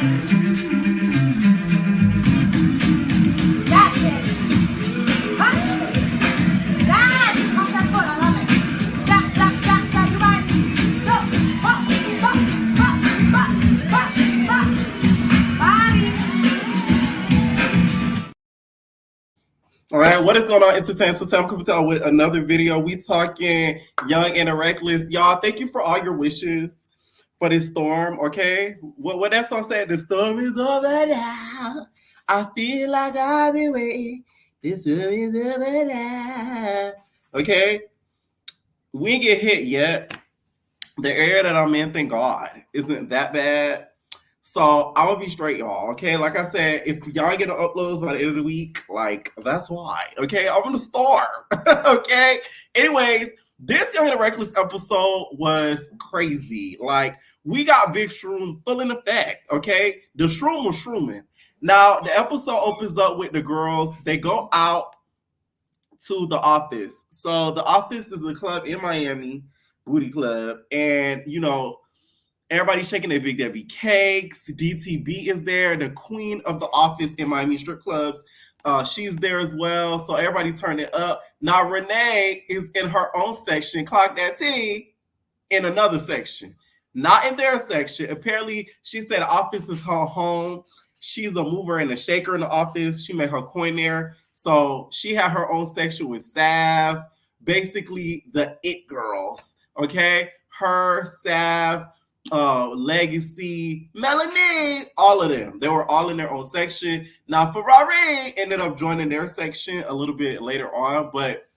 That's it. Huh? That's pump that foot. I love it. You right. Go. All right, what is going on, Entertain? So I'm coming out with another video. We talking young and reckless. Y'all, thank you for all your wishes for this storm, okay? What that song said, the storm is over now. I feel like I've been waiting. This storm is over now. Okay? We ain't get hit yet. The area that I'm in, thank God, isn't that bad. So I'm gonna be straight, y'all. Okay, like I said, if y'all get the uploads by the end of the week, like that's why. Okay, I'm gonna starve. Okay. Anyways, this Young and Reckless episode was crazy. Like we got Big Shroom full in effect. Okay, the shroom was shrooming. Now the episode opens up with the girls. They go out to the office. So the office is a club in Miami, booty club, and everybody's shaking their Big Debbie cakes. DTB is there, the queen of the office in Miami strip clubs. She's there as well. So everybody turn it up. Now Renee is in her own section. Clock that T in another section. Not in their section. Apparently, she said office is her home. She's a mover and a shaker in the office. She made her coin there. So she had her own section with Sav. Basically, the it girls. Okay? Her, Sav, Legacy, Melanie, all of them. They were all in their own section. Now, Ferrari ended up joining their section a little bit later on, but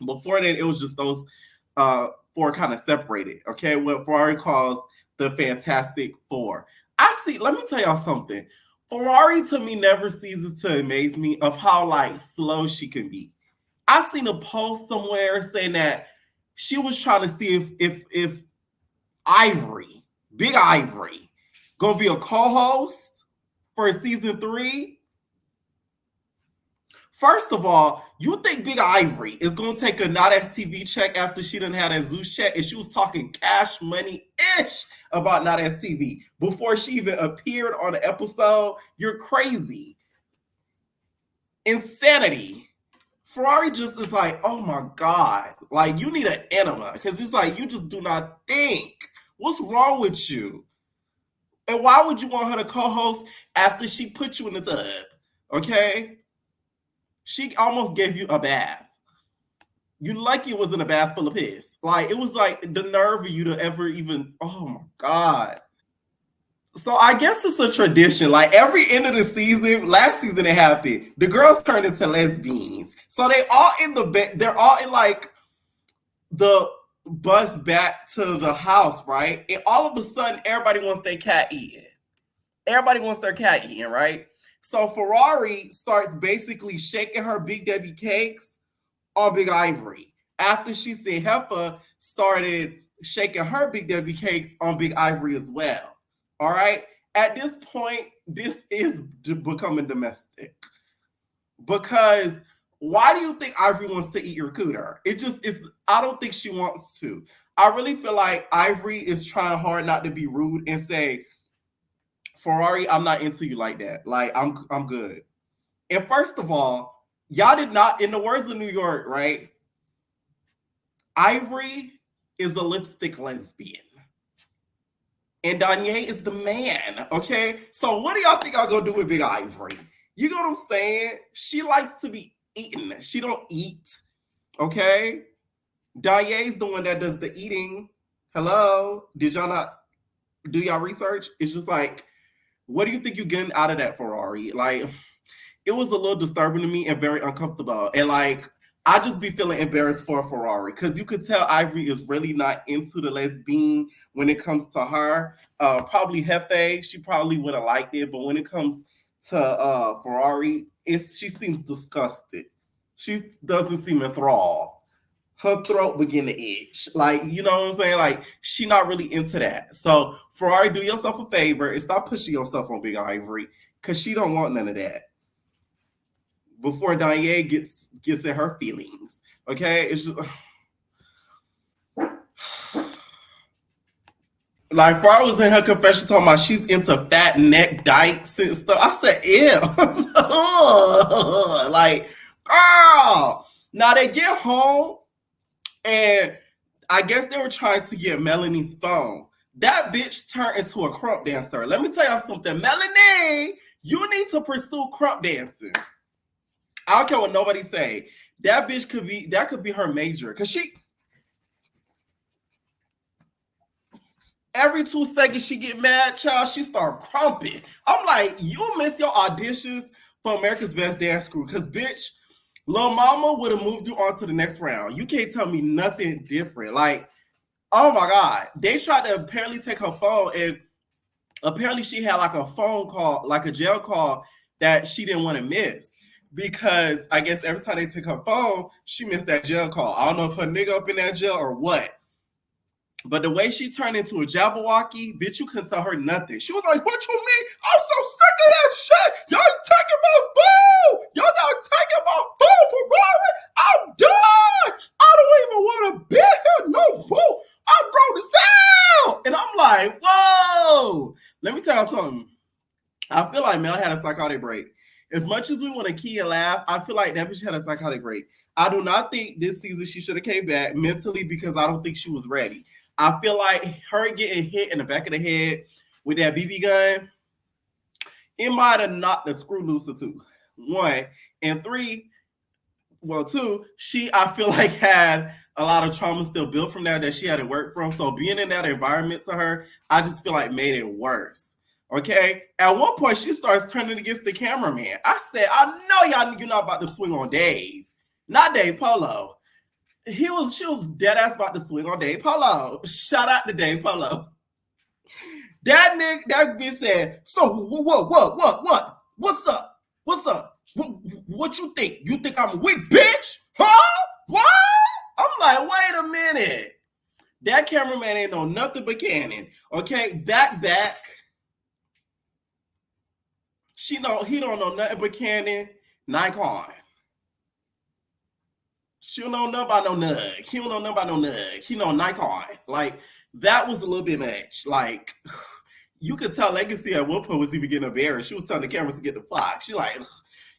before then, it was just those four kind of separated. Okay, what Ferrari calls the Fantastic Four. Let me tell y'all something. Ferrari to me never ceases to amaze me of how like slow she can be. I seen a post somewhere saying that she was trying to see if Ivory, Big Ivory, gonna be a co-host for season 3. First of all, you think Big Ivory is gonna take a not as TV check after she done had a Zeus check, and she was talking cash money-ish about not as TV before she even appeared on the episode? You're crazy. Insanity. Ferrari just is like, oh my God, like you need an enema, because it's like you just do not think. What's wrong with you? And why would you want her to co-host after she put you in the tub? Okay? She almost gave you a bath. You lucky it wasn't a bath full of piss. Like, it was like the nerve of you to ever even, oh my God. So I guess it's a tradition. Like every end of the season, last season it happened. The girls turned into lesbians. So they're all in like the bus back to the house, right? And all of a sudden, everybody wants their cat eaten. Everybody wants their cat eaten, right? So Ferrari starts basically shaking her Big Debbie cakes on Big Ivory. After she said Heifer started shaking her Big Debbie cakes on Big Ivory as well. All right? At this point, this is becoming domestic. Because why do you think Ivory wants to eat your cooter? I don't think she wants to. I really feel like Ivory is trying hard not to be rude and say, Ferrari, I'm not into you like that. Like, I'm good. And first of all, y'all did not, in the words of New York, right? Ivory is a lipstick lesbian. And Danye is the man, okay? So what do y'all think I'll go do with Big Ivory? You know what I'm saying? She likes to be eaten. She don't eat, okay? Danye's the one that does the eating. Hello? Did y'all not do y'all research? It's just like, what do you think you're getting out of that, Ferrari? Like, it was a little disturbing to me and very uncomfortable. And like, I just be feeling embarrassed for Ferrari because you could tell Ivory is really not into the lesbian when it comes to her. Probably Hefe, she probably would have liked it, but when it comes to Ferrari, she seems disgusted. She doesn't seem enthralled. Her throat begin to itch. Like, you know what I'm saying? Like, she not really into that. So, Ferrari, do yourself a favor and stop pushing yourself on Big Ivory because she don't want none of that. Before Danye gets in her feelings. Okay? It's just... Like Ferrari was in her confession talking about she's into fat neck dykes and stuff. I said, ew. Like, girl. Now they get home and I guess they were trying to get Melanie's phone. That bitch turned into a crump dancer. Let me tell y'all something. Melanie, you need to pursue crump dancing. I don't care what nobody say. That bitch could be her major. Cause she every 2 seconds she get mad, child, she start crumping. I'm like, you miss your auditions for America's Best Dance Crew. Cause bitch, Lil Mama would have moved you on to the next round. You can't tell me nothing different. Like, oh my God. They tried to apparently take her phone and apparently she had like a phone call, like a jail call that she didn't want to miss. Because I guess every time they took her phone, she missed that jail call. I don't know if her nigga up in that jail or what. But the way she turned into a Jabberwocky, bitch, you couldn't tell her nothing. She was like, what you mean? I'm so sick of that shit. Y'all taking my food. Y'all not taking my food, Ferrari. I'm done. I don't even want to be here no more. I'm grown as hell. And I'm like, whoa. Let me tell you something. I feel like Mel had a psychotic break. As much as we want to key and laugh, I feel like that bitch had a psychotic break. I do not think this season she should have came back mentally because I don't think she was ready. I feel like her getting hit in the back of the head with that BB gun, it might have knocked the screw loose or two. 1. And 3, well, 2, I feel like had a lot of trauma still built from that she had to work from. So being in that environment to her, I just feel like made it worse. Okay. At one point, she starts turning against the cameraman. I said, I know you're not about to swing on Dave. Not Dave Polo. She was dead ass about to swing on Dave Polo. Shout out to Dave Polo. That bitch said, so what? What's up? What you think? You think I'm weak, bitch? Huh? What? I'm like, wait a minute. That cameraman ain't know nothing but Cannon. Okay, back. He don't know nothing but Cannon, Nikon. She don't know nothing about no Nug. He don't know nothing about no Nug. He know Nikon. Like, that was a little bit much. Like, you could tell Legacy at one point was even getting embarrassed. She was telling the cameras to get the flock. She like,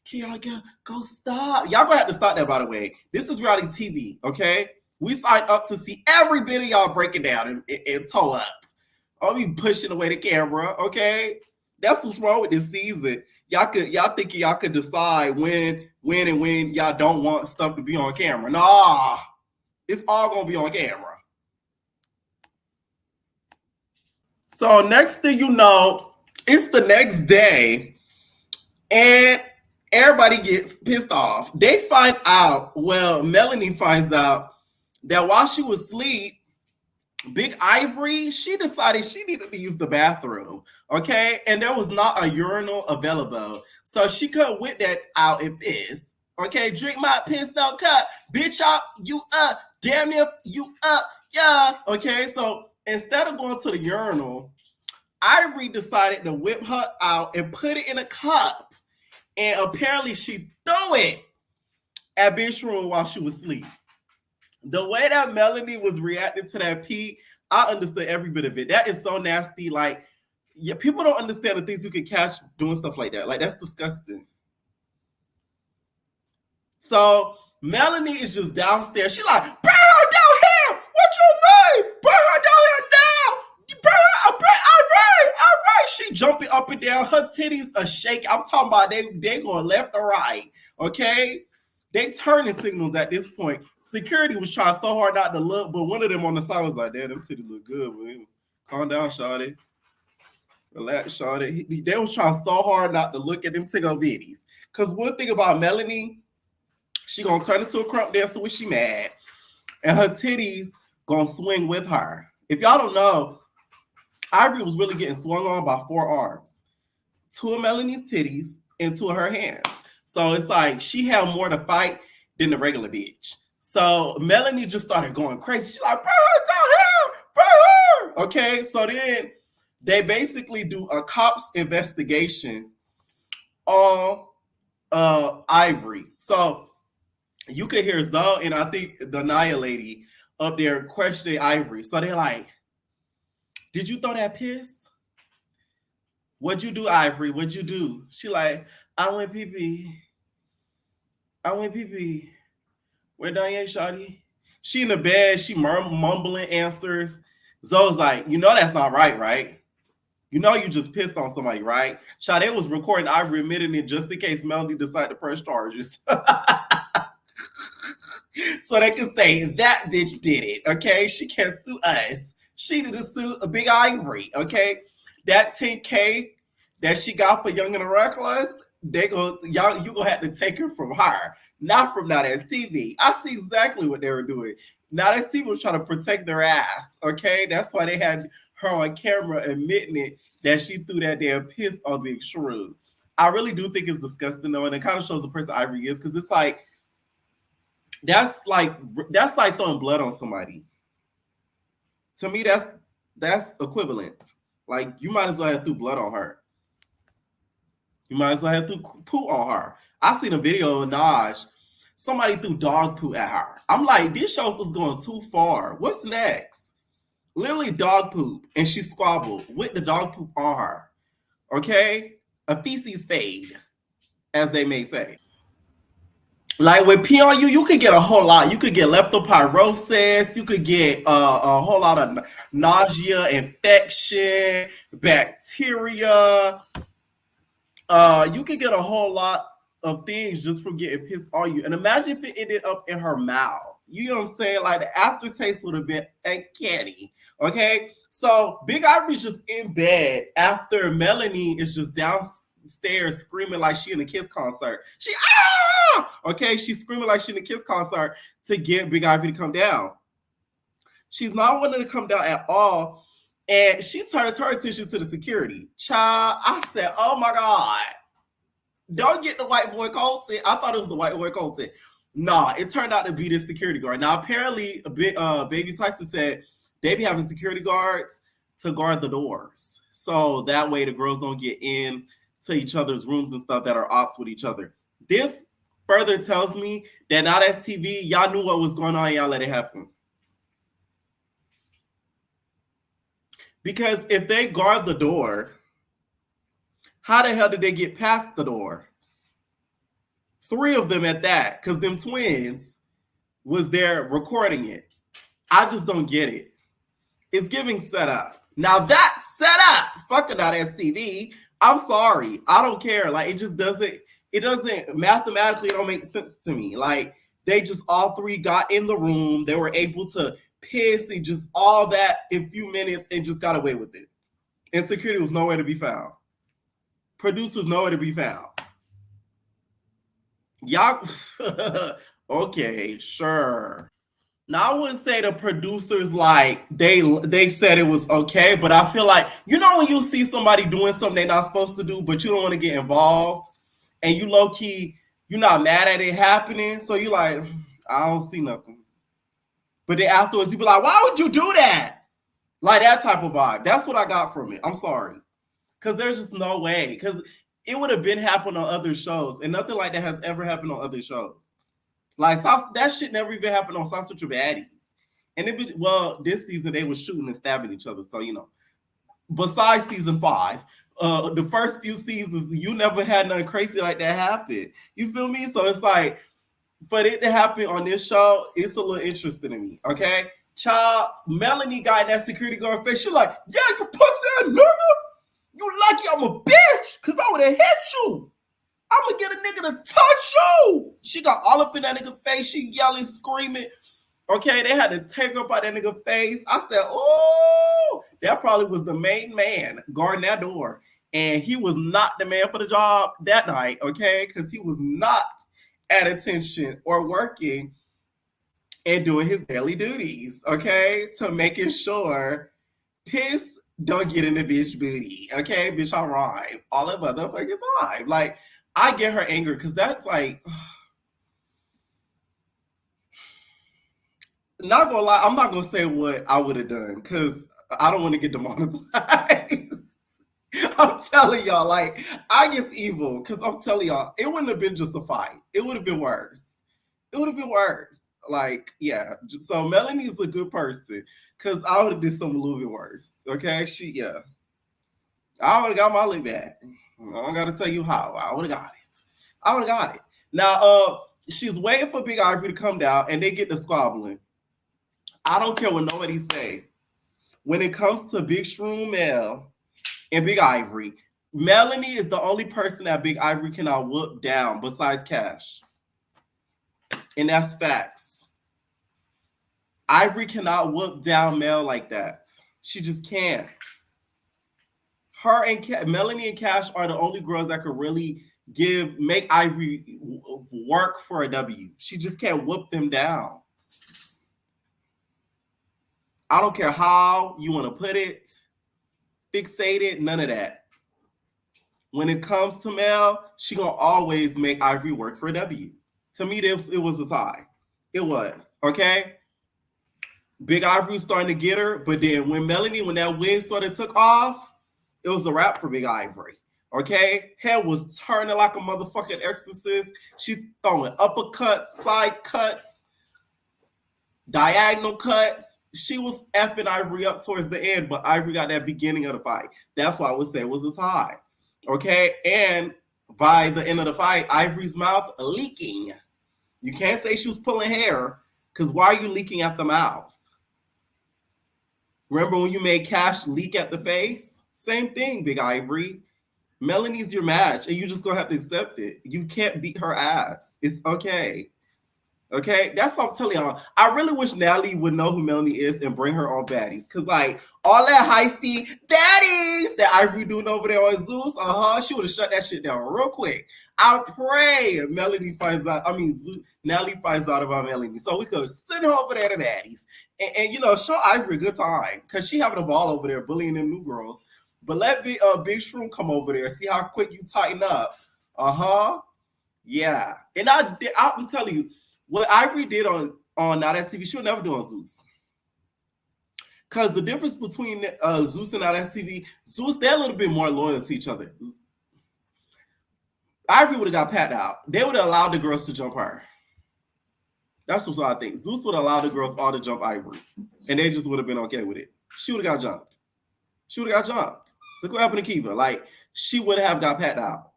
can y'all go stop? Y'all gonna have to stop that, by the way. This is reality TV, okay? We signed up to see every bit of y'all breaking down and toe up. I'll be pushing away the camera, okay? That's what's wrong with this season. Y'all think y'all could decide when y'all don't want stuff to be on camera. Nah, it's all gonna be on camera. So next thing you know, it's the next day, and everybody gets pissed off. They find out, well, Melanie finds out that while she was asleep, Big Ivory, she decided she needed to use the bathroom, okay? And there was not a urinal available. So she could whip that out and piss, okay? Drink my piss, no cut. Bitch, you up. Damn it, you up. Yeah, okay? So instead of going to the urinal, Ivory decided to whip her out and put it in a cup. And apparently she threw it at Bitch Room while she was asleep. The way that Melanie was reacting to that pee, I understood every bit of it. That is so nasty. Like, yeah, people don't understand the things you can catch doing stuff like that. Like, that's disgusting. So Melanie is just downstairs. She like, bring her down here. What you mean? Bring her down here now. Bring her. All right. She jumping up and down. Her titties are shaking. I'm talking about they going left or right. Okay. They turning signals at this point. Security was trying so hard not to look, but one of them on the side was like, damn, them titties look good. Man. Calm down, shawty. Relax, shawty. They was trying so hard not to look at them tickle bitties. Because one thing about Melanie, she gonna turn into a crump dancer when she mad. And her titties gonna swing with her. If y'all don't know, Ivory was really getting swung on by 4 arms. 2 of Melanie's titties and 2 of her hands. So it's like she had more to fight than the regular bitch. So Melanie just started going crazy. She's like, bring her down here, bring her. Okay, so then they basically do a cops investigation on Ivory. So you could hear Zoe and I think the Naya lady up there questioning Ivory. So they're like, Did you throw that piss? What'd you do, Ivory? What'd you do? She like, I went pee pee. I went pee pee. Where done yet, shawty? She in the bed, she mumbling answers. Zoe's like, you know that's not right, right? You know you just pissed on somebody, right? Sade was recording Ivory admitting it just in case Melanie decided to press charges. So they can say that bitch did it, okay? She can't sue us. She did sue a Big Ivory, okay? That 10K that she got for Young and the Reckless, they go, y'all, you gonna have to take her from her, not from Now That's TV. I see exactly what they were doing. Now That's TV was trying to protect their ass, okay? That's why they had her on camera admitting it that she threw that damn piss on Big Shrew. I really do think it's disgusting though, and it kind of shows the person Ivory is because it's like that's like throwing blood on somebody. To me, that's equivalent. Like you might as well have threw blood on her. You might as well have threw poo on her. I seen a video of Naj. Somebody threw dog poo at her. I'm like, this show is going too far. What's next? Literally dog poop, and she squabbled with the dog poop on her. Okay, a feces fade, as they may say. Like with pee on you, you could get a whole lot. You could get leptospirosis. You could get a whole lot of nausea, infection, bacteria. You could get a whole lot of things just from getting pissed on you. And imagine if it ended up in her mouth. You know what I'm saying? Like the aftertaste would have been uncanny. Okay, so Big Ivory's just in bed after Melanie is just downstairs screaming like she in a Kiss concert. She okay, she's screaming like she in a Kiss concert to get Big Ivory to come down. She's not wanting to come down at all. And she turns her attention to the security. Child, I said, oh my God. Don't get the white boy Colton. I thought it was the white boy Colton. Nah, it turned out to be this security guard. Now, apparently, Baby Tyson said they be having security guards to guard the doors. So that way the girls don't get in to each other's rooms and stuff that are ops with each other. This further tells me that Now That's TV, y'all knew what was going on, y'all let it happen. Because if they guard the door, how the hell did they get past the door? 3 of them at that, because them twins was there recording it. I just don't get it. It's giving setup. Now that's setup. Fucking Now That's TV. I'm sorry. I don't care. Like it just doesn't, mathematically, it don't make sense to me. Like they just all 3 got in the room. They were able to piss and just all that in a few minutes and just got away with it. And security was nowhere to be found. Producers nowhere to be found. Y'all, okay, sure. Now I wouldn't say the producers like they said it was okay, but I feel like you know when you see somebody doing something they're not supposed to do, but you don't want to get involved, and you low key you're not mad at it happening, so you like I don't see nothing. But then afterwards you be like, why would you do that? Like that type of vibe. That's what I got from it. I'm sorry, because there's just no way because it would have been happened on other shows, and nothing like that has ever happened on other shows. Like that shit never even happened on Sausage or Baddies. And this season they were shooting and stabbing each other. So you know, besides season 5, the first few seasons you never had nothing crazy like that happen. You feel me? So it's like for it to happen on this show, it's a little interesting to me. Okay, child, Melanie got in that security guard face. She like, yeah, you pussy nigga. You lucky I'm a bitch, cause I would have hit you. I'm gonna get a nigga to touch you. She got all up in that nigga face. She yelling, screaming. Okay, they had to take her up by that nigga face. I said, oh, that probably was the main man guarding that door. And he was not the man for the job that night, okay? Because he was not at attention or working and doing his daily duties, okay? To making sure piss don't get in the bitch booty, okay? Bitch, I rhyme all the motherfucking time. Like, I get her anger because that's like, not gonna lie, I'm not gonna say what I would have done because I don't want to get demonetized. I'm telling y'all, like, I get evil because I'm telling y'all, it wouldn't have been just a fight. It would have been worse. It would have been worse. Like, yeah. So Melanie's a good person because I would have did something a little bit worse. Okay, yeah. I would have got my lick back. I don't got to tell you how. I would have got it. I would have got it. Now, she's waiting for Big Ivory to come down, and they get to squabbling. I don't care what nobody say. When it comes to Big Shroom Mel and Big Ivory, Melanie is the only person that Big Ivory cannot whoop down besides Cash. And that's facts. Ivory cannot whoop down Mel like that. She just can't. Her and Melanie and Cash are the only girls that could really make Ivory work for a W. She just can't whoop them down. I don't care how you want to put it, fixate it, none of that. When it comes to Mel, she gonna always make Ivory work for a W. To me, it was a tie. It was, okay? Big Ivory starting to get her, but then when that wig sort of took off, it was a wrap for Big Ivory. Okay? Head was turning like a motherfucking exorcist. She throwing uppercuts, side cuts, diagonal cuts. She was effing Ivory up towards the end, but Ivory got that beginning of the fight. That's why I would say it was a tie. Okay? And by the end of the fight, Ivory's mouth leaking. You can't say she was pulling hair, because why are you leaking at the mouth? Remember when you made Cash leak at the face? Same thing, Big Ivory. Melanie's your match, and you just gonna have to accept it. You can't beat her ass. It's okay. Okay, that's what I'm telling y'all. I really wish Natalie would know who Melanie is and bring her on baddies. Cause like all that hyphy baddies that Ivory doing over there on Zeus, she would have shut that shit down real quick. I pray Natalie finds out about Melanie. So we could send her over there to baddies. And show Ivory a good time. Cause she having a ball over there bullying them new girls. But let Big Shroom come over there, see how quick you tighten up. Yeah. And I'm telling you, what Ivory did on Now That's TV, she would never do on Zeus. Because the difference between Zeus and Now That's TV, Zeus, they're a little bit more loyal to each other. Ivory would have got pat out. They would have allowed the girls to jump her. That's what I think. Zeus would allow the girls all to jump Ivory. And they just would have been okay with it. She would have got jumped. Look what happened to Kiva. Like, she would have got pat out.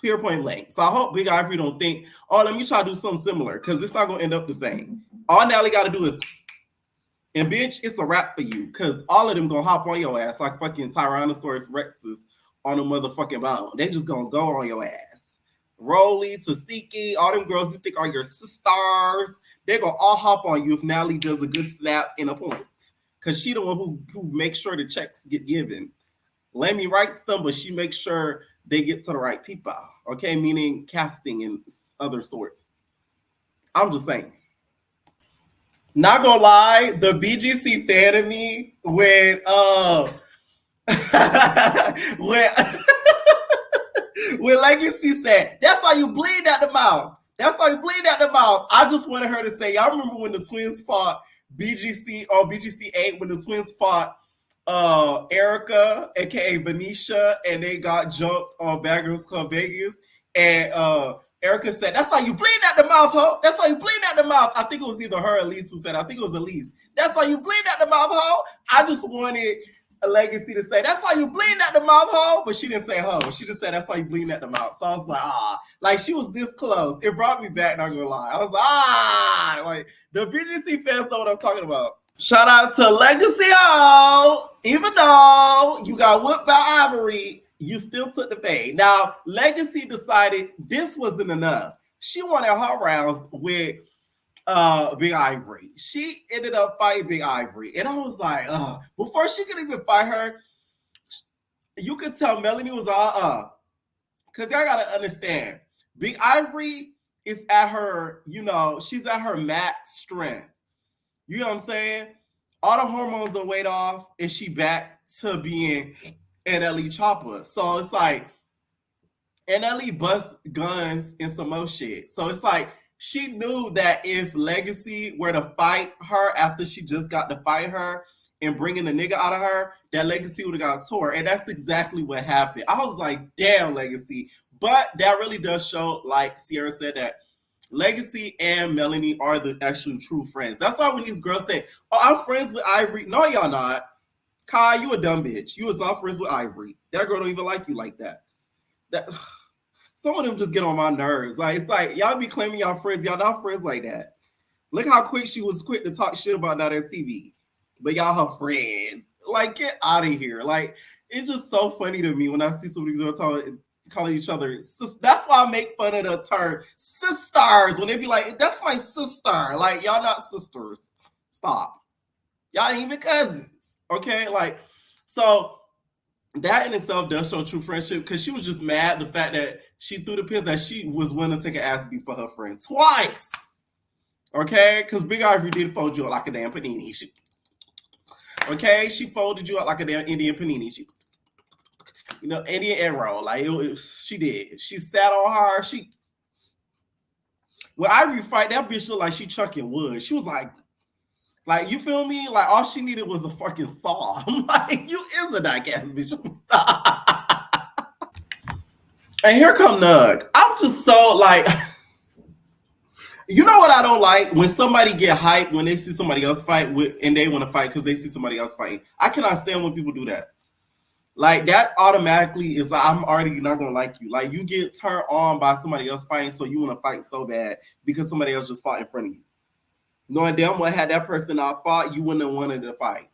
Pure point blank. So I hope Big Ivory don't think, let me try to do something similar, because it's not going to end up the same. All Natalie got to do is, and bitch, it's a wrap for you, because all of them going to hop on your ass like fucking Tyrannosaurus Rexes on a motherfucking bone. They just going to go on your ass. Rolly, Tasiki, all them girls you think are your sisters, they're going to all hop on you if Natalie does a good snap in a point, because she the one who makes sure the checks get given. Lemmy writes them, but she makes sure they get to the right people, okay? Meaning casting and other sorts. I'm just saying. Not gonna lie, the BGC fan of me when when Legacy said, that's how you bleed out the mouth. I just wanted her to say, y'all remember when the twins fought BGC on BGC 8 when the twins fought Erica, aka Benicia, and they got jumped on Bad Girls Club Vegas. And Erica said, that's how you bleed out the mouth, ho. That's how you bleed out the mouth. I think it was either her or Elise who said, I think it was Elise. That's how you bleed out the mouth, ho. I just wanted a Legacy to say, that's how you bleed out the mouth, ho. But she didn't say ho. She just said, that's how you bleed out the mouth. So I was like, like she was this close. It brought me back, not gonna lie. I was like, like the BGC fans know what I'm talking about. Shout out to Legacy O. Even though you got whooped by Ivory, you still took the fade. Now, Legacy decided this wasn't enough. She wanted her rounds with Big Ivory. She ended up fighting Big Ivory. And I was like, before she could even fight her, you could tell Melanie was because y'all got to understand, Big Ivory is at her, she's at her max strength. You know what I'm saying? All the hormones done weighed off, and she back to being NLE Chopper. So it's like NLE bust guns and some more shit. So it's like she knew that if Legacy were to fight her after she just got to fight her and bringing the nigga out of her, that Legacy would have got tore. And that's exactly what happened. I was like, damn, Legacy. But that really does show, like Sierra said, that Legacy and Melanie are the actual true friends. That's why when these girls say, "Oh, I'm friends with Ivory," no, y'all not. Kai, you a dumb bitch. You was not friends with Ivory. That girl don't even like you like that. That some of them just get on my nerves. Like it's like y'all be claiming y'all friends, y'all not friends like that. Look how quick she was quick to talk shit about Now That's TV, but y'all her friends. Like get out of here. Like it's just so funny to me when I see some of these girls calling each other. That's why I make fun of the term sisters when they be like, "That's my sister." Like y'all not sisters. Stop. Y'all ain't even cousins. Okay, like so that in itself does show true friendship because she was just mad the fact that she threw the piss that she was willing to take an ass beat for her friend twice. Okay, because Big Ivory did fold you up like a damn panini. She folded you up like a damn Indian panini. Indian egg roll. Like she did. She sat on her. When Ivory fight, that bitch looked like she chucking wood. She was like you feel me? Like all she needed was a fucking saw. I'm like, you is a dyke ass bitch. And here come Nug. I'm just so like, you know what I don't like? When somebody get hyped when they see somebody else fight and they want to fight because they see somebody else fighting. I cannot stand when people do that. Like that automatically is like, I'm already not gonna like you. Like you get turned on by somebody else fighting, so you want to fight so bad because somebody else just fought in front of you. Knowing damn well had that person not fought, you wouldn't have wanted to fight.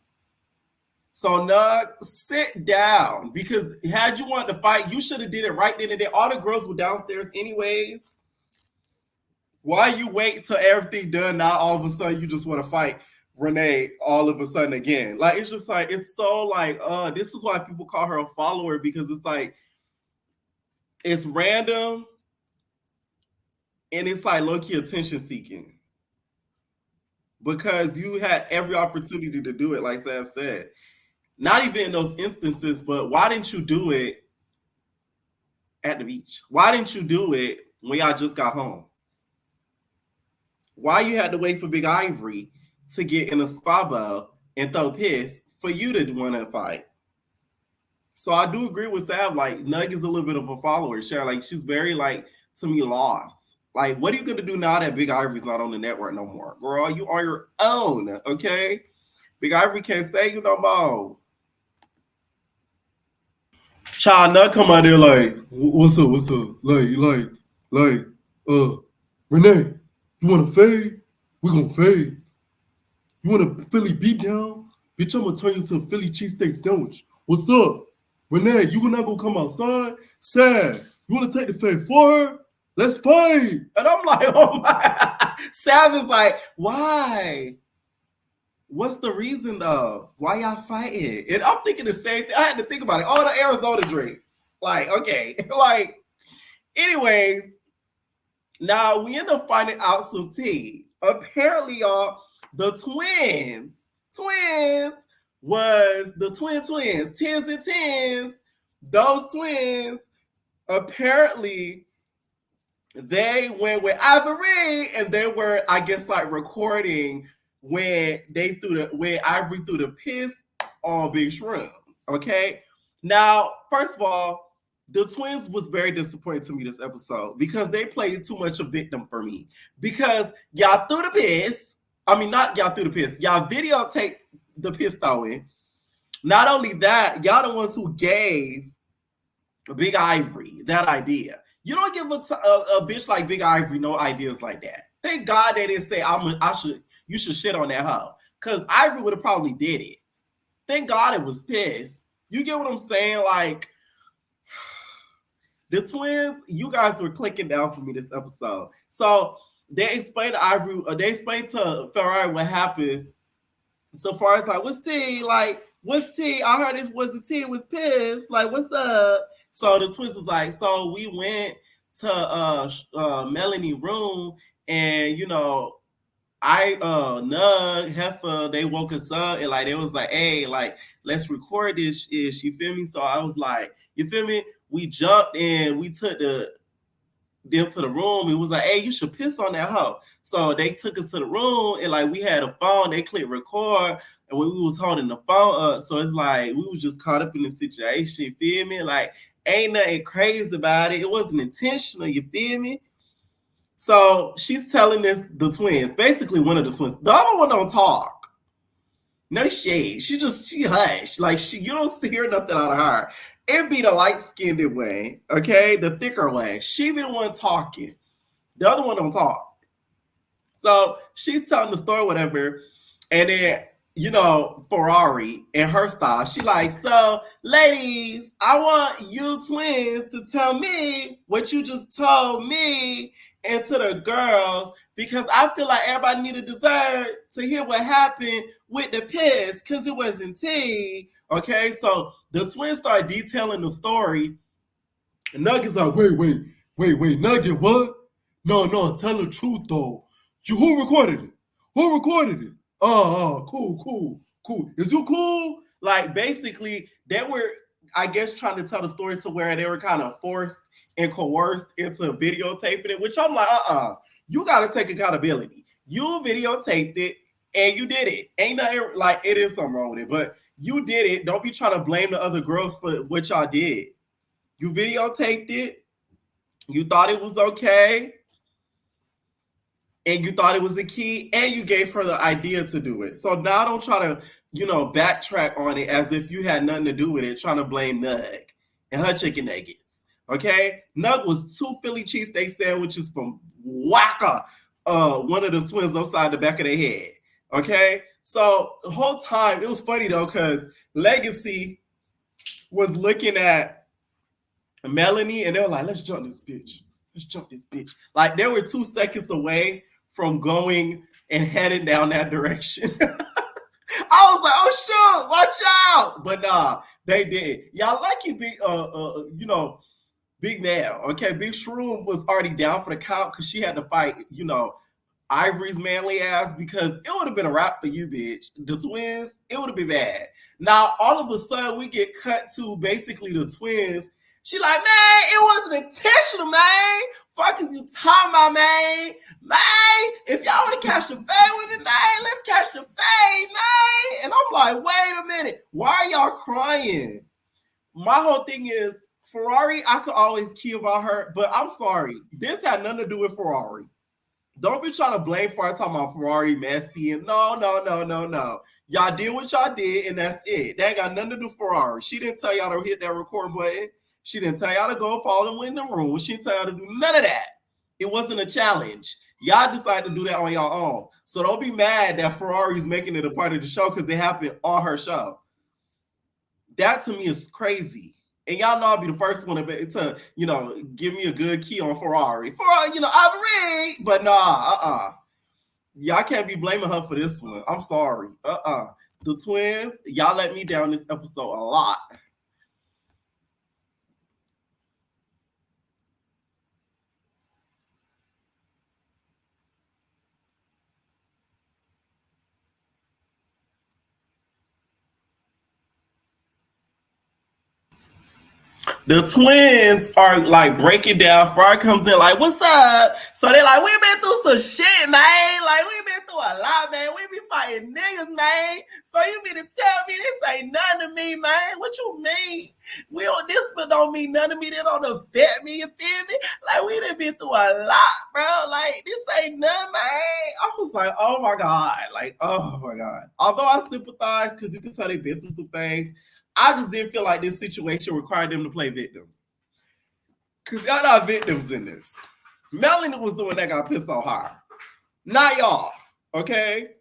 So Nug, sit down because had you wanted to fight, you should have did it right then and there. All the girls were downstairs anyways. Why you wait till everything done? Now all of a sudden you just want to fight Renee all of a sudden again. Like it's just like it's so like this is why people call her a follower because it's like it's random and it's like low-key attention seeking. Because you had every opportunity to do it, like Sav said. Not even in those instances, but why didn't you do it at the beach? Why didn't you do it when y'all just got home? Why you had to wait for Big Ivory to get in a squabble and throw piss for you to want to fight? So I do agree with Sav. Like Nug is a little bit of a follower. Like she's very like to me lost. Like, what are you going to do now that Big Ivory's not on the network no more? Girl, you on your own, okay? Big Ivory can't stay you no more. Child Nut come out there like, what's up? Renee, you want to fade? We gonna fade. You want a Philly beat down? Bitch, I'm gonna turn you to a Philly cheesesteak sandwich. What's up? Renee, you not gonna come outside? Sad, you want to take the fade for her? Let's fight. And I'm like, oh my. Sav is like, why? What's the reason though? Why y'all fighting? And I'm thinking the same thing. I had to think about it. Oh, the Arizona drink. Like, okay. Like, anyways, now we end up finding out some tea. Apparently, y'all, the twins was the twins, tens and tens. Those twins apparently they went with Ivory and they were, I guess, like recording when Ivory threw the piss on Big Shrimp. Okay. Now, first of all, the twins was very disappointing to me this episode because they played too much a victim for me. Because y'all threw the piss. I mean, not y'all threw the piss. Y'all videotaped the piss throwing. Not only that, y'all the ones who gave Big Ivory that idea. You don't give a bitch like Big Ivory no ideas like that. Thank God they didn't say you should shit on that hoe. Because Ivory would have probably did it. Thank God it was piss. You get what I'm saying? Like, the twins, you guys were clicking down for me this episode. So they explained to Ivory, they explained to Ferrari what happened. So far as like, what's tea? Like, what's tea? I heard it was a tea, it was piss. Like, what's up? So the twins was like, so we went to Melanie room and Nug, Heifer, they woke us up and like they was like, hey, like, let's record this ish. You feel me? So I was like, you feel me? We jumped in, we took them to the room. It was like, hey, you should piss on that hoe. So they took us to the room and like we had a phone, they clicked record, and when we was holding the phone up, so it's like we was just caught up in the situation, you feel me? Like, ain't nothing crazy about it. It wasn't intentional, you feel me? So she's telling the twins, basically one of the twins. The other one don't talk. No shade. She hush. Like you don't hear nothing out of her. It be the light skinned way, okay? The thicker way. She be the one talking. The other one don't talk. So she's telling the story, whatever. And then, Ferrari in her style, she like, so ladies, I want you twins to tell me what you just told me and to the girls, because I feel like everybody need to deserve to hear what happened with the piss, because it wasn't tea. Okay, so the twins start detailing the story. And Nugget's like, wait, Nugget, what? No, tell the truth though. Who recorded it? Who recorded it? Cool. Is you cool? Like basically, they were, I guess, trying to tell the story to where they were kind of forced and coerced into videotaping it, which I'm like, you gotta take accountability. You videotaped it and you did it. Ain't nothing like it is something wrong with it, but you did it. Don't be trying to blame the other girls for what y'all did. You videotaped it. You thought it was okay. And you thought it was a key, and you gave her the idea to do it. So now don't try to, backtrack on it as if you had nothing to do with it, trying to blame Nug and her chicken nuggets. Okay? Nug was 2 Philly cheesesteak sandwiches from Waka, one of the twins upside the back of their head. Okay? So the whole time, it was funny though, because Legacy was looking at Melanie, and they were like, let's jump this bitch. Like, they were 2 seconds away from going and heading down that direction. I was like, oh shoot, watch out. But nah, they did. Y'all lucky Big Now. Okay, Big Shroom was already down for the count because she had to fight, Ivory's manly ass, because it would have been a wrap for you, bitch. The twins, it would have been bad. Now, all of a sudden, we get cut to basically the twins. She like, man, it wasn't intentional, man. Fuck is you talking about, man? Man, if y'all want to catch the fade with me, man, let's catch the fade, man. And I'm like, wait a minute. Why are y'all crying? My whole thing is, Ferrari, I could always key about her, but I'm sorry. This had nothing to do with Ferrari. Don't be trying to blame Ferrari talking about Ferrari messy and no. Y'all did what y'all did, and that's it. That ain't got nothing to do with Ferrari. She didn't tell y'all to hit that record button. She didn't tell y'all to go follow in the room. She didn't tell y'all to do none of that. It wasn't a challenge. Y'all decided to do that on your own. So don't be mad that Ferrari's making it a part of the show because it happened on her show. That to me is crazy. And y'all know I'll be the first one to give me a good key on Ferrari. Ivory. But nah, y'all can't be blaming her for this one. I'm sorry. The twins, y'all let me down this episode a lot. The twins are like breaking down. Ferrari comes in like, what's up? So they're like, we been through some shit, man. Like, we been through a lot, man. We be fighting niggas, man. So you mean to tell me this ain't nothing to me, man? What you mean? This but don't mean nothing to me. That don't affect me, you feel me? Like, we done been through a lot, bro. Like, this ain't nothing, man. I was like, oh my God. Like, oh my God. Although I sympathize because you can tell they've been through some things, I just didn't feel like this situation required them to play victim. Because y'all not victims in this. Melanie was the one that got pissed on her. Not y'all. Okay?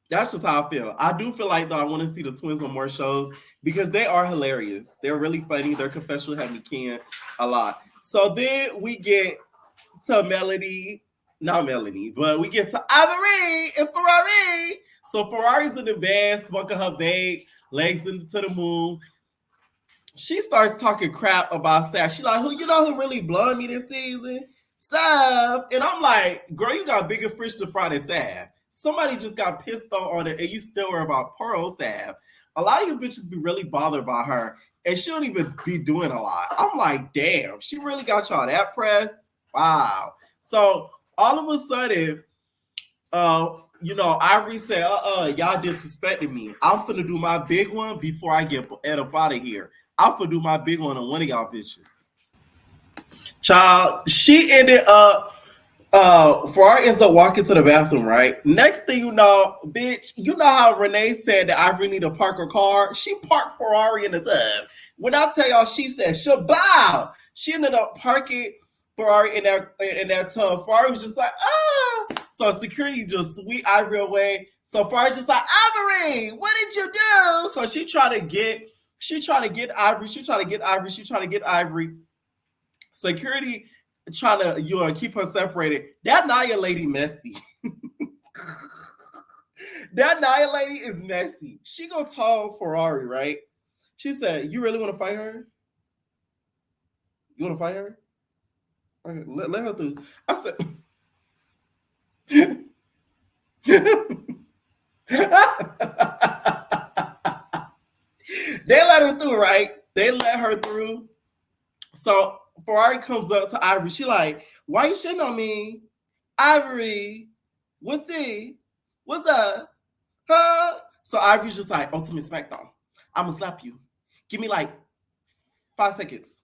That's just how I feel. I do feel like, though, I want to see the twins on more shows because they are hilarious. They're really funny. Their confessional had me keying a lot. So then we get to Melanie. Not Melanie, but we get to Ivory and Ferrari. So Ferrari's in the bed, smoking her vape, legs into the moon. She starts talking crap about Sav. She like, who really blowing me this season? Sav. And I'm like, girl, you got bigger fish to fry than Sav. Somebody just got pissed on it, and you still worry about poor old Sav. A lot of you bitches be really bothered by her, and she don't even be doing a lot. I'm like, damn, she really got y'all that pressed? Wow. So all of a sudden, Ivory said, y'all disrespected me. I'm finna do my big one before I get up out of here. I'm finna do my big one on one of y'all bitches. Child, she ended up Ferrari ends up walking to the bathroom, right? Next thing you know, bitch, you know how Renee said that Ivory need to park her car? She parked Ferrari in the tub. When I tell y'all, she said, Shabow! She ended up parking Ferrari in that tub. Ferrari was just like, ah! So security just sweep Ivory away. So Ferrari just like, Ivory, what did you do? So she trying to get Ivory, she trying to get Ivory. Security trying to keep her separated. That Naya lady messy. That Naya lady is messy. She gonna tell Ferrari, right? She said, "You really want to fight her? You want to fight her? Okay, let her through." I said, they let her through, right? They let her through. So Ferrari comes up to Ivory. She like, "Why you shitting on me, Ivory? What's the? What's up?" Huh? So Ivory's just like, Ultimate Smackdown. I'm gonna slap you. Give me like 5 seconds.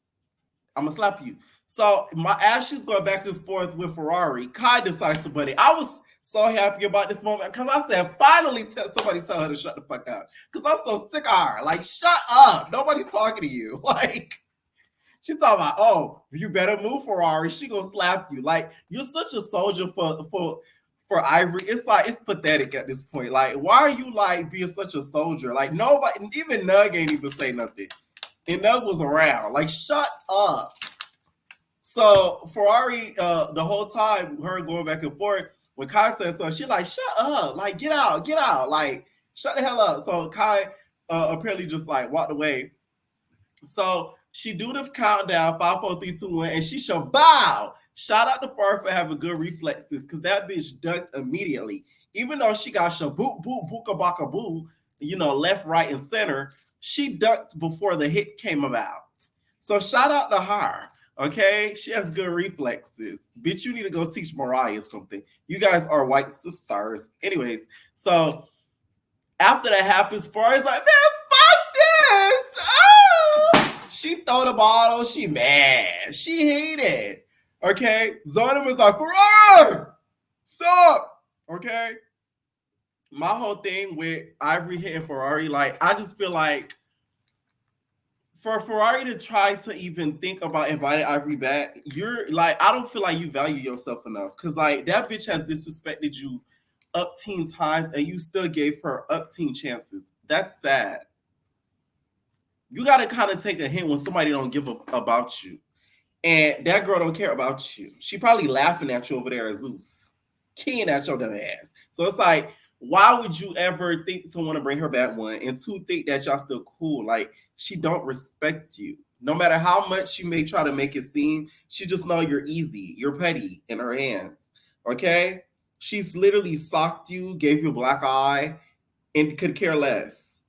I'm gonna slap you. So my Ashley's going back and forth with Ferrari. Kai decides to buddy. I was so happy about this moment because I said, finally, somebody tell her to shut the fuck up. Because I'm so sick of her. Like, shut up. Nobody's talking to you. Like, she talking about, oh, you better move, Ferrari. She gonna slap you. Like, you're such a soldier for Ivory. It's like it's pathetic at this point. Like, why are you like being such a soldier? Like, nobody, even Nug ain't even say nothing. And Nug was around. Like, shut up. So Ferrari, the whole time, her going back and forth, when Kai said so, she like, shut up, like get out, like shut the hell up. So Kai apparently just like walked away. So she do the countdown, 5, 4, 3, 2, 1, and she shall bow. Shout out to Far for having good reflexes, because that bitch ducked immediately. Even though she got shaboot, boot, booka baka boo, left, right, and center, she ducked before the hit came about. So shout out to her. Okay, she has good reflexes. Bitch, you need to go teach Mariah something. You guys are white sisters. Anyways, so after that happens, Ferrari's like, man, fuck this. Oh! She throw the bottle. She mad. She hated. Okay, Zonum is like, Ferrari, stop. Okay, my whole thing with Ivory hitting Ferrari, like, I just feel like for Ferrari to try to even think about inviting Ivory back, you're like, I don't feel like you value yourself enough. Cause like that bitch has disrespected you up teen times and you still gave her up teen chances. That's sad. You gotta kind of take a hint when somebody don't give a about you. And that girl don't care about you. She probably laughing at you over there at Zeus. Keying at your dumb ass. So it's like, why would you ever think to want to bring her back, one? And two, think that y'all still cool. Like, she don't respect you. No matter how much you may try to make it seem, she just know you're easy. You're petty in her hands. Okay? She's literally socked you, gave you a black eye, and could care less.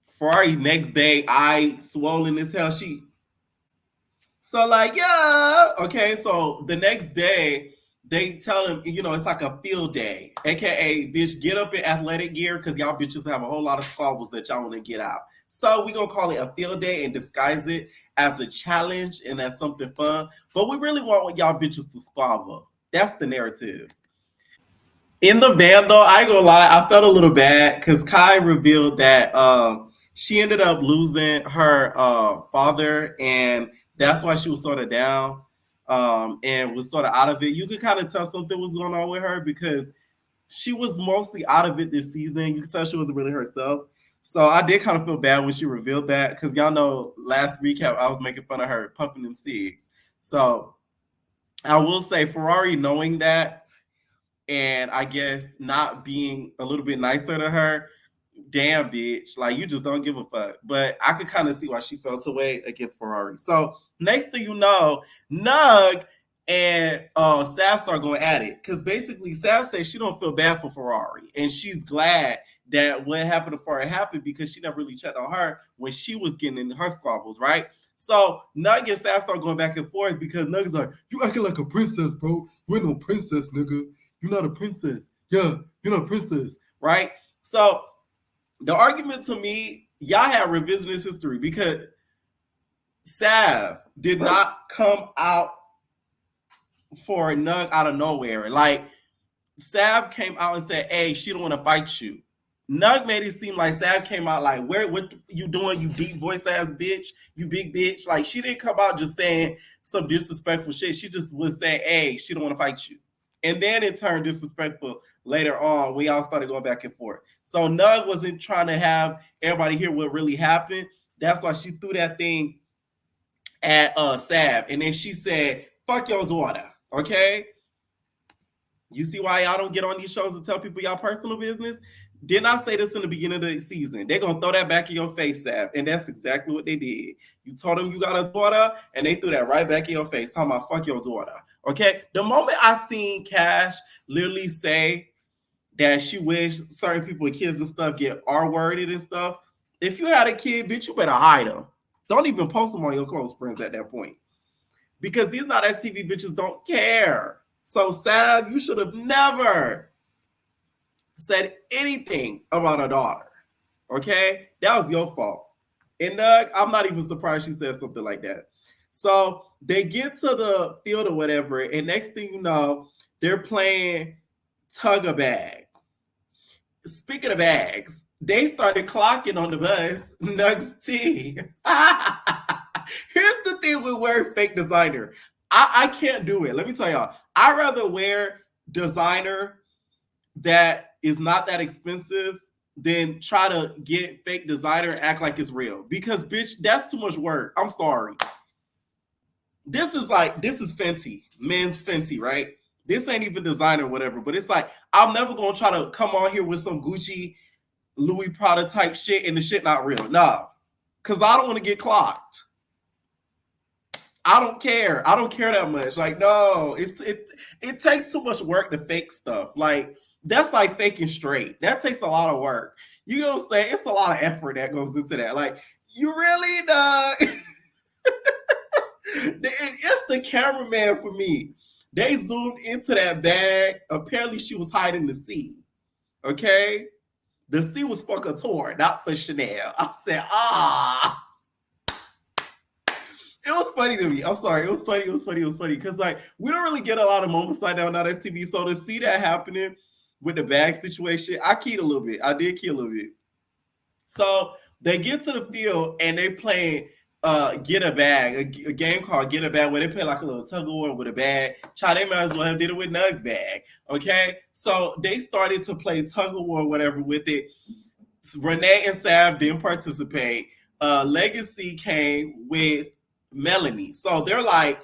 Ferrari next day, eye swollen as hell. So like, yeah, okay. So the next day, they tell him, it's like a field day, aka, bitch, get up in athletic gear because y'all bitches have a whole lot of squabbles that y'all want to get out. So we gonna call it a field day and disguise it as a challenge and as something fun. But we really want y'all bitches to squabble. That's the narrative. In the van, though, I ain't gonna lie, I felt a little bad because Kai revealed that she ended up losing her father, and that's why she was sort of down and was sort of out of it. You could kind of tell something was going on with her because she was mostly out of it this season. You could tell she wasn't really herself. So I did kind of feel bad when she revealed that because y'all know last recap I was making fun of her puffing them cigs. So I will say Ferrari knowing that and I guess not being a little bit nicer to her, damn bitch, like you just don't give a fuck. But I could kind of see why she felt away against Ferrari. So next thing you know, Nug and Sav start going at it because basically Sav says she don't feel bad for Ferrari and she's glad that what happened to Ferrari happened because she never really checked on her when she was getting in her squabbles, right? So Nug and Sav start going back and forth because Nug's like, you acting like a princess, bro. You ain't no princess, nigga. You're not a princess. Yeah, you're not a princess, right? So the argument to me, y'all have revisionist history because Sav did not come out for Nug out of nowhere. Like Sav came out and said, "Hey, she don't want to fight you." Nug made it seem like Sav came out like, "Where? What you doing? You deep voice ass bitch, you big bitch." Like she didn't come out just saying some disrespectful shit. She just was saying, "Hey, she don't want to fight you." And then it turned disrespectful later on. We all started going back and forth. So Nug wasn't trying to have everybody hear what really happened. That's why she threw that thing at Sav, and then she said, "Fuck your daughter." Okay. You see why y'all don't get on these shows and tell people y'all personal business? Didn't I say this in the beginning of the season? They're gonna throw that back in your face, Sav. And that's exactly what they did. You told them you got a daughter, and they threw that right back in your face, talking about fuck your daughter. Okay. The moment I seen Cash literally say that she wished certain people with kids and stuff get R-worded and stuff. If you had a kid, bitch, you better hide them. Don't even post them on your close friends at that point. Because these not STV bitches don't care. So, Sav, you should have never said anything about her daughter. Okay? That was your fault. And I'm not even surprised she said something like that. So they get to the field or whatever, and next thing you know, they're playing tug a bag. Speaking of bags, they started clocking on the bus Nugs T. Here's the thing with wearing fake designer. I can't do it. Let me tell y'all. I'd rather wear designer that is not that expensive than try to get fake designer and act like it's real. Because bitch, that's too much work. I'm sorry. This is Fenty, men's Fenty, right? This ain't even designer or whatever, but it's like I'm never gonna try to come on here with some Gucci, Louis Prada type shit and the shit not real. Nah, because I don't want to get clocked. I don't care. I don't care that much. Like, no, it takes too much work to fake stuff. Like, that's like faking straight. That takes a lot of work. You know what I'm saying? It's a lot of effort that goes into that. Like, you really it's the cameraman for me. They zoomed into that bag. Apparently, she was hiding the C. Okay? The C was for Couture, not for Chanel. I said, ah. It was funny to me. I'm sorry. It was funny. Because, like, we don't really get a lot of moments like that on that TV. So to see that happening with the bag situation, I keyed a little bit. I did key a little bit. So they get to the field and they play Get a Bag, a game called Get a Bag, where they play like a little tug of war with a bag. Child, they might as well have did it with Nug's bag. Okay? So they started to play tug of war, whatever, with it. Renee and Sav didn't participate. Legacy came with Melanie. So they're like,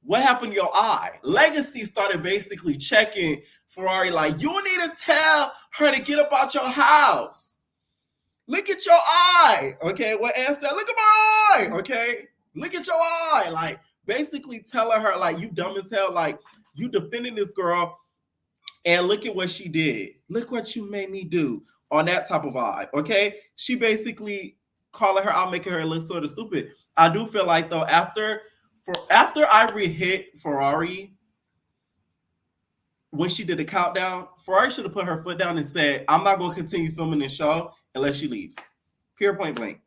what happened to your eye? Legacy started basically checking Ferrari, like, you need to tell her to get up out your house. Look at your eye. Okay, what Ann said, look at my eye. Okay, look at your eye. Like, basically telling her, like, you dumb as hell. Like, you defending this girl, and look at what she did. Look what you made me do on that type of vibe. Okay, she basically calling her out, making her look sort of stupid. I do feel like though after Ivory hit Ferrari when she did the countdown, Ferrari should have put her foot down and said, "I'm not going to continue filming this show unless she leaves." Pure point blank.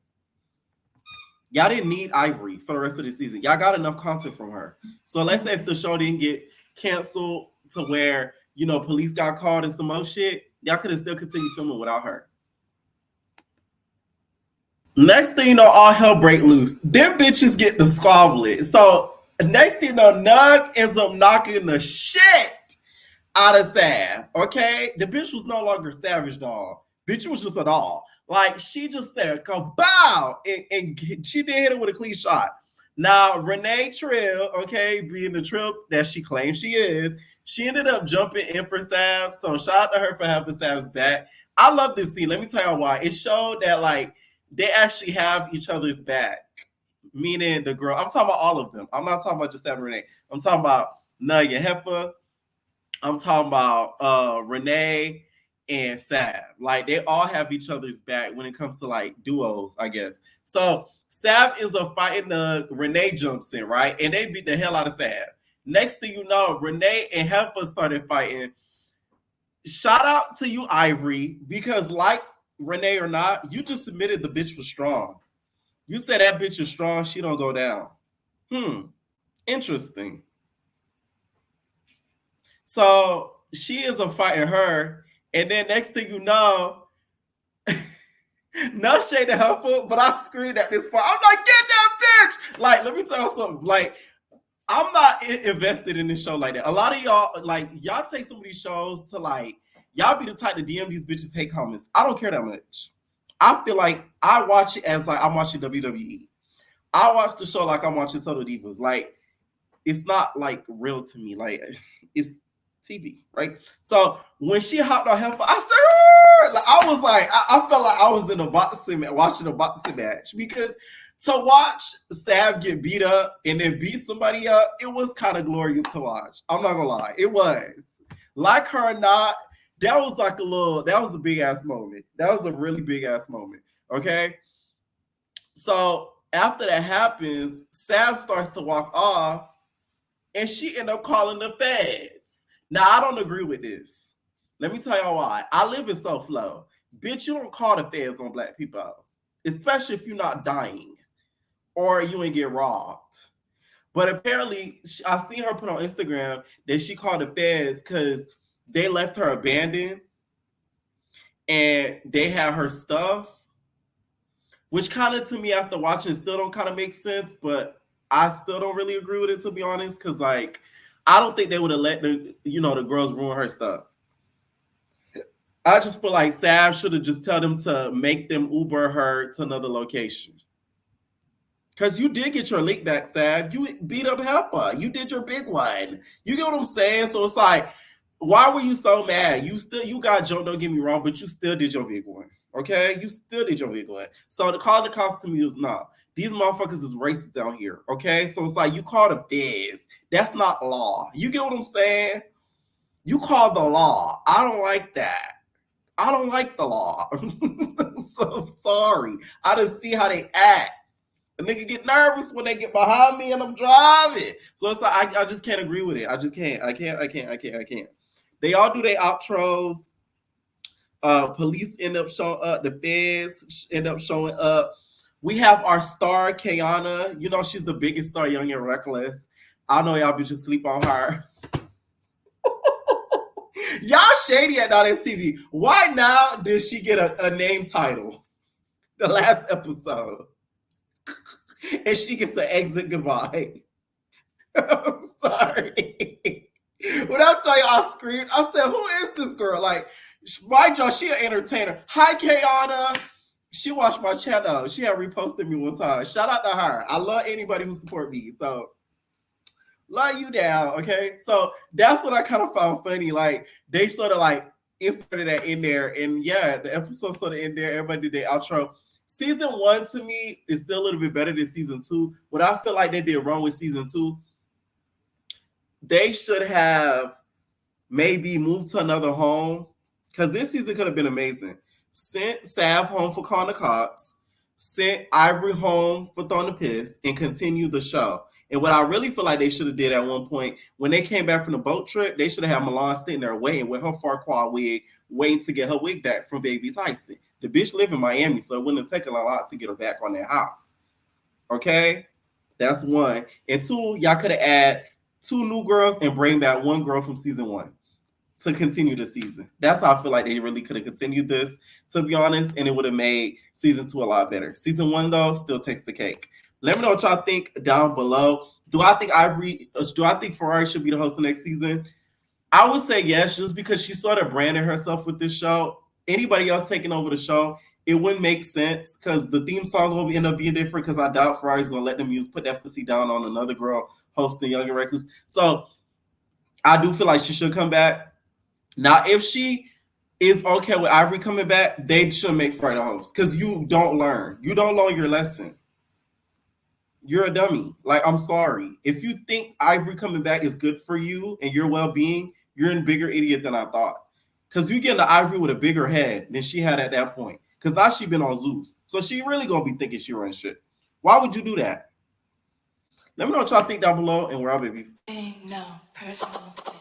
Y'all didn't need Ivory for the rest of the season. Y'all got enough content from her. So let's say if the show didn't get canceled to where, you know, police got called and some more shit, y'all could have still continued filming without her. Next thing you know, all hell break loose. Them bitches get the squabbling. So next thing you know, Nug ends up knocking the shit out of Sav. Okay? The bitch was no longer Savage Doll. Bitch was just a doll. Like, she just said, kabow! And she did hit it with a clean shot. Now, Renee Trill, okay, being the Trill that she claims she is, she ended up jumping in for Sav. So shout out to her for having Sav's back. I love this scene. Let me tell you why. It showed that, like, they actually have each other's back. Meaning the girl. I'm talking about all of them. I'm not talking about just Sav and Renee. I'm talking about Nugget Heifer. I'm talking about Renee and Sav. Like, they all have each other's back when it comes to, like, duos, I guess. So Sav is a fighting Renee jumps in, right? And they beat the hell out of Sav. Next thing you know, Renee and Heifer started fighting. Shout out to you, Ivory, because like Renee or not, you just admitted the bitch was strong. You said that bitch is strong, she don't go down. Interesting. So she is a fighting her, and then next thing you know, no shade to her foot, but I screamed at this part. I'm like, get that bitch! Like, let me tell you something. Like, I'm not invested in this show like that. A lot of y'all, like, y'all take some of these shows to like, y'all be the type to DM these bitches hate comments. I don't care that much. I feel like I watch it as like I'm watching WWE. I watch the show like I'm watching Total Divas. Like, it's not like real to me. Like, it's TV, right? So when she hopped on her, I said, like, I was like, I felt like I was in a boxing watching a boxing match because to watch Sav get beat up and then beat somebody up, it was kind of glorious to watch. I'm not gonna lie, it was. Like her or not, that was like that was a big ass moment. That was a really big ass moment. Okay, so after that happens, Sav starts to walk off, and she ended up calling the feds. Now, I don't agree with this. Let me tell y'all why. I live in self-love. Bitch, you don't call the feds on black people, especially if you're not dying or you ain't get robbed. But apparently, I seen her put on Instagram that she called the feds because they left her abandoned and they had her stuff, which kind of to me after watching still don't kind of make sense, but I still don't really agree with it, to be honest, because like I don't think they would have let the girls ruin her stuff. I just feel like Sav should have just tell them to make them Uber her to another location. Because you did get your link back, Sav. You beat up Heffa. You did your big one. You get what I'm saying? So it's like, why were you so mad? You got jumped, don't get me wrong, but you still did your big one. Okay? You still did your big one. So the call the cops to me was no. These motherfuckers is racist down here. Okay? So it's like you call the feds. That's not law. You get what I'm saying? You call the law. I don't like that. I don't like the law. I'm so sorry. I just see how they act. A nigga get nervous when they get behind me and I'm driving. So it's like I just can't agree with it. I just can't. I can't. They all do their outros. Police end up showing up. The feds end up showing up. We have our star, Kayana. You know, she's the biggest star, Young and Reckless. I know y'all bitches sleep on her. Y'all shady at Nugget TV. Why now did she get a name title? The last episode. And she gets an exit goodbye. I'm sorry. When I tell you I screamed, I said, who is this girl? Like, mind y'all, she an entertainer. Hi, Kayana. She watched my channel. She had reposted me one time. Shout out to her. I love anybody who support me. So, love you down, okay? So, that's what I kind of found funny. Like, they sort of like inserted that in there. And yeah, the episode sort of in there. Everybody did their outro. Season 1 to me is still a little bit better than season 2. What I feel like they did wrong with season 2, they should have maybe moved to another home, because this season could have been amazing. Sent Sav home for calling the cops, sent Ivory home for throwing the piss, and continued the show. And what I really feel like they should have did at one point, when they came back from the boat trip, they should have had Milan sitting there waiting with her Farquaad wig, waiting to get her wig back from Baby Tyson. The bitch live in Miami, so it wouldn't have taken a lot to get her back on that house. Okay? That's one. And two, y'all could have added 2 new girls and bring back 1 girl from season 1 to continue the season. That's how I feel like they really could have continued this, to be honest, and it would have made season 2 a lot better. Season 1, though, still takes the cake. Let me know what y'all think down below. Do I think Ferrari should be the host of next season? I would say yes, just because she sort of branded herself with this show. Anybody else taking over the show, it wouldn't make sense, because the theme song will end up being different, because I doubt Ferrari's going to let them put that pussy down on another girl hosting Young and Reckless. So I do feel like she should come back. Now, if she is okay with Ivory coming back, they should make Ferrari the host, because you don't learn. You don't learn your lesson. You're a dummy. Like, I'm sorry. If you think Ivory coming back is good for you and your well-being, you're a bigger idiot than I thought. Because you get into Ivory with a bigger head than she had at that point. Because now she been on Zeus. So she really going to be thinking she runs shit. Why would you do that? Let me know what y'all think down below, and we're out, babies. No personal thing.